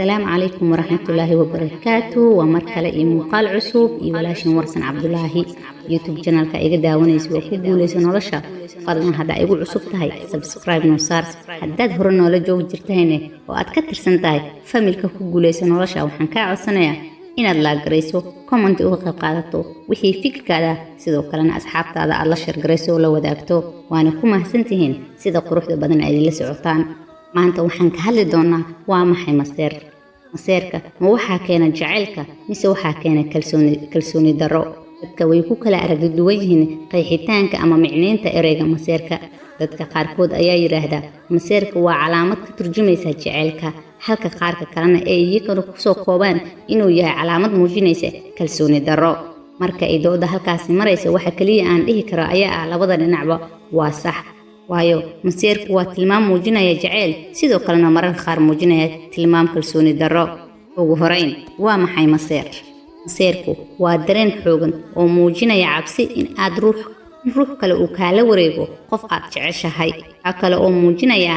السلام عليكم ورحمة الله وبركاته ومركلة مقال عصوب ولاشين ورسن عبد الله يوتيوب channel إيجا داونيس وكوجوليس نولشة فضلا هذا يقول عصوب تهاي سبسكرايب نوصار حداد هرنا ولا جو جرتهنه وأتكتر سنتاي فملك كوجوليس نولشة وحنكا عصنايا إن الله جريسو كومنت وقف قادته وحي فيك كذا سيدو كلنا أصحاب هذا الله شر جريسو لو وداكتو وأنا كم حسنتهن سيدو قروح بدن عيد لسعوتان maanta waxaan ka hadli doonaa waa maxay maseerka ma waxa keena jacaylka mise waxa keena kalsooni darro dadka way ku kala aragti duwan yihiin qeexitaanka ama micnaynta ereyga maseerka dadka qaarkood ayaa yiraahdaa maseerka waa calaamad ka turjumaysa jacaylka halka qaarka kalena ay iyaguna ku soo koobaan inuu yahay calaamad muujinaysa kalsooni darro marka ay dooda halkaas marayso waxa kaliya aan dhihi karo ayaa ah labada dhinacba waa sax waayo maseerku waa tilmaam muujinaya jacayl sidoo kalena mararka qaar muujinaya tilmaam kalsooni darro ugu horeyn waa maxay maseerku waa dareen xoogan oo muujinaya cabsi in aad ruux kale uu kaala wareego qof aad jeceshahay kale oo muujinaya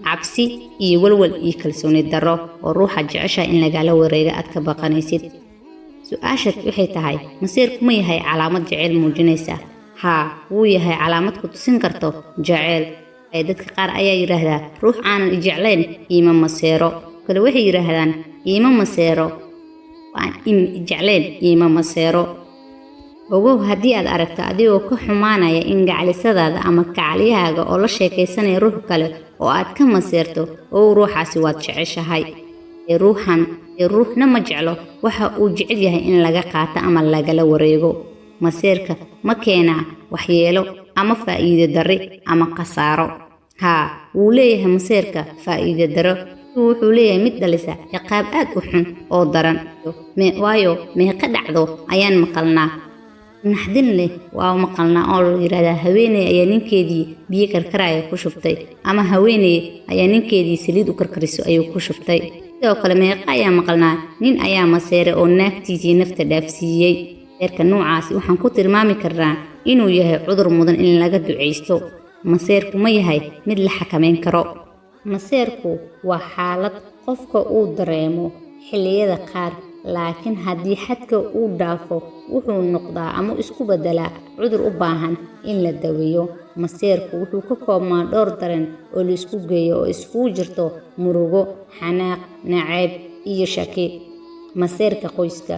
cabsi iyo walwal iyo kalsooni darro oo ruuxa jeceshahay in lagala wareego aad ka baqanaysid su'aashaad waxay tahay maseerku ma yahay calaamad jacayl muujinaysa wuu yahay calaamad ku tusin karto jacayl ay dadka qaar ayaa yiraahdaa ruux aanan jeclayn iima maseero kale waxay yiraahdaan iima maseero waan jeclayn iima maseero ogow haddii aad aragto adigoo ka xumaanaya in gacalisadaada ama gacaliyahaaga oo la sheekaysanaya ruux kale oo aad ka maseerto oo ruuxaasi waad jeceshahay ruuxna ma jeclo waxa uu jecel yahay in laga qaato ama lagala wareego maseerka ma keenaa waxyeelo ama faa'iido darri ama khasaaro wuu leeyahay maseerka faa'iido darro wuxuu leeyahay mid dhalisa ciqaab aad u xun oo daran waayo meeqa dhacdo ayaan maqalnaa naxdin leh waa maqalnaa oo la yiraahdaa haweeney ayaa ninkeedii biyo karkaraya ku shubtay ama haweeney ayaa ninkeedii saliid u karkariso ayuu ku shubtay sidoo kale meeqa ayaa maqalnaa nin ayaa maseeray oo naagtiisii nafta dhaafsiiyey maseerka noocaasi waxaan ku tilmaami karnaa inuu yahay cudur mudan in laga duceysto maseerku ma yahay mid la xakameyn karo maseerku waa xaalad qofka uu dareemo xilliyada qaar laakiin haddii xadka uu dhaafo wuxuu noqdaa ama isku beddelaa cudur u baahan in la daweeyo maseerku wuxuu ka koobmaa dhowr dareen oo la isku geeyo oo iskugu jirto murugo xanaaq nacayb iyo shaki maseerka qoyska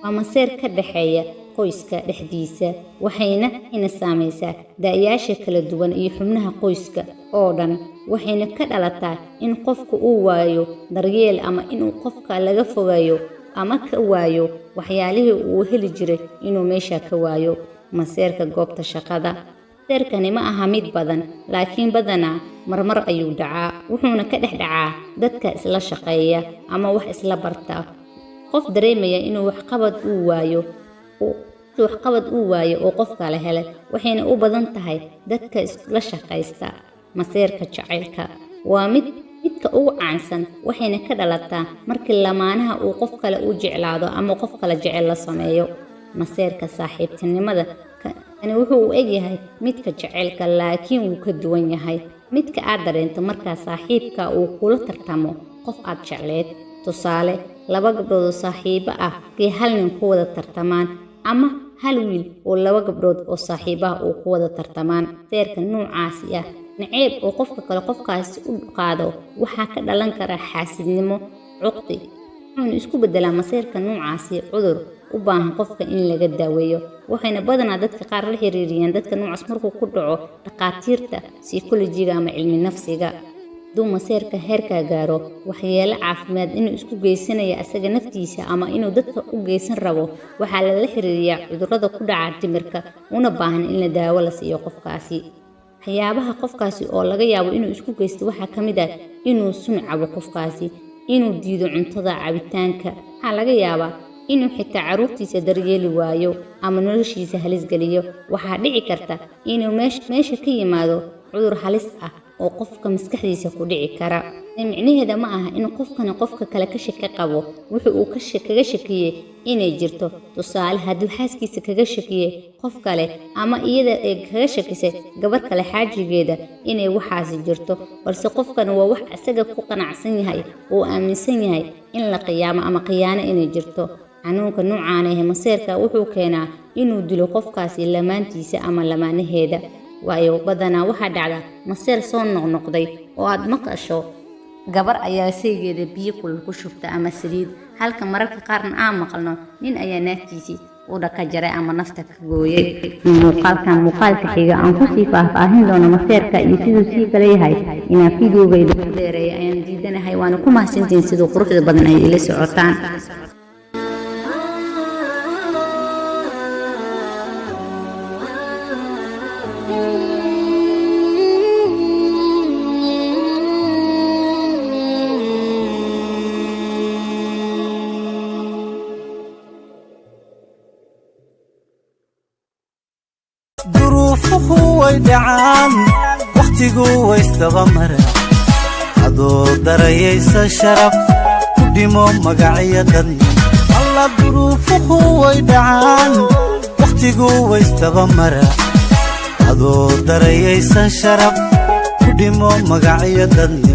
waa maseer ka dhaxeeya qoyska dhexdiisa waxayna saamaysaa da'yaasha kala duwan iyo xubnaha qoyska oo dhan waxayna ka dhalataa in qofku uu waayo daryeel ama inuu qofka laga fogayo ama ka waayo waxyaalihii uu heli jiray inuu meesha ka waayo maseerka goobta shaqada maseerkani ma aha mid badan laakiin badanaa marmar ayuu dhacaa wuxuuna ka dhex dhacaa dadka isla shaqeeya ama wax isla barta qof dareemaya inuu waxqabad uu waayo oo qofka la helay waxayna u badan tahay dadka isla shaqaysta maseerka jacaylka waa midka ugu caansan waxayna ka dhalataa markii lamaanaha uu qof kale u jeclaado ama qof kale jecel la sameeyo maseerka saaxiibtinimada kani wuxuu u egyahay midka jacaylka laakiin wuu ka duwan yahay midka aad dareento markaa saaxiibka uu kula tartamo qof aad jecleed tusaale laba gabdhood oo saaxiibo ah kay hal nin ku wada tartamaan ama hal wiil oo laba gabdhood oo saaxiibo ah uu ku wada tartamaan maseerka noocaasi ah naceeb oo qofka kale qofkaasi u qaado waxaa ka dhalan kara xaasidnimo cuqdi wuxuuna isku beddelaa maseerka noocaasi cudur u baahan qofka in laga daaweeyo waxayna badanaa dadka qaar la xiriiriyaan dadka noocaas markuu ku dhaco dhaqaatiirta psychologiga ama cilmi nafsiga duu maseerka heerka gaaro waxyeelo caafimaad inuu isku geysanayo asaga naftiisa ama inuu dadka u geysan rabo waxaa lala xiriiriyaa cudurrada ku dhaca dhimirka una baahan in la daawo la siiyo qofkaasi waxyaabaha qofkaasi oo laga yaabo inuu isku geysto waxaa ka mid ah inuu sun cabo qofkaasi inuu diido cuntada cabitaanka waxaa laga yaabaa inuu xitaa carruurtiisa daryeeli waayo ama noloshiisa halis geliyo waxaa dhici karta inuu meesha ka yimaado cudur halis ah oo qofka maskaxdiisa ku dhici kara micnaheeda ma aha in qofka kale ka shaki qabo wuxuu kaga shakiyay inay jirto tusaale hadduu xaaskiisa kaga shakiyey qof kale ama iyada ay kaga shakisay gabar kale xaajigeeda inay waxaasi jirto balse qofkan waa wax isaga ku qanacsan yahay oo aaminsan yahay in la qiyaamo ama khiyaano inay jirto xanuunka nuucaan ah maseerka wuxuu keenaa inuu dilo qofkaasi lamaantiisa ama lamaanaheeda waayo badanaa waxaa dhacda maseer soo noqnoqday oo aad maqasho gabar ayaa saygeeda biyo kulul ku shubta ama saliid halka mararka qaarna aan maqalno nin ayaa naagtiisii u dhaka jaray ama nafta ka gooyay muuqaalka xiga aan ku sii faahfaahin doono maseerka iyo siduu sii kale yahay inaan fiidiyowgayda ku dheereeya ayaan diidanahay waana ku mahadsantihiin siduu quruxda badan ay ila socotaan ظروفه ويدعان وقتيقو ويستبا مرا عدو دريس الشرف قدمو مقعي قدن الله ظروفه ويدعان وقتيقو ويستبا مرا عدو دريس الشرف قدمو مقعي قدن